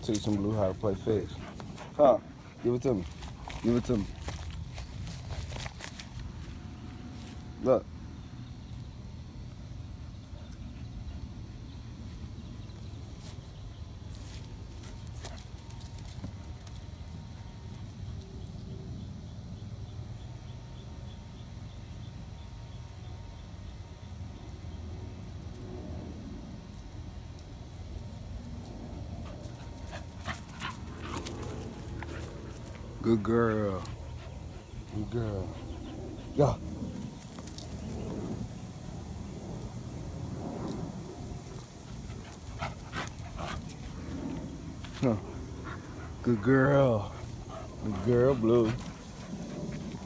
Teaching Blue how to play fetch. Huh? Give it to me. Give it to me. Look. Good girl. Good girl. Go. Huh. Good girl. Good girl, Blue.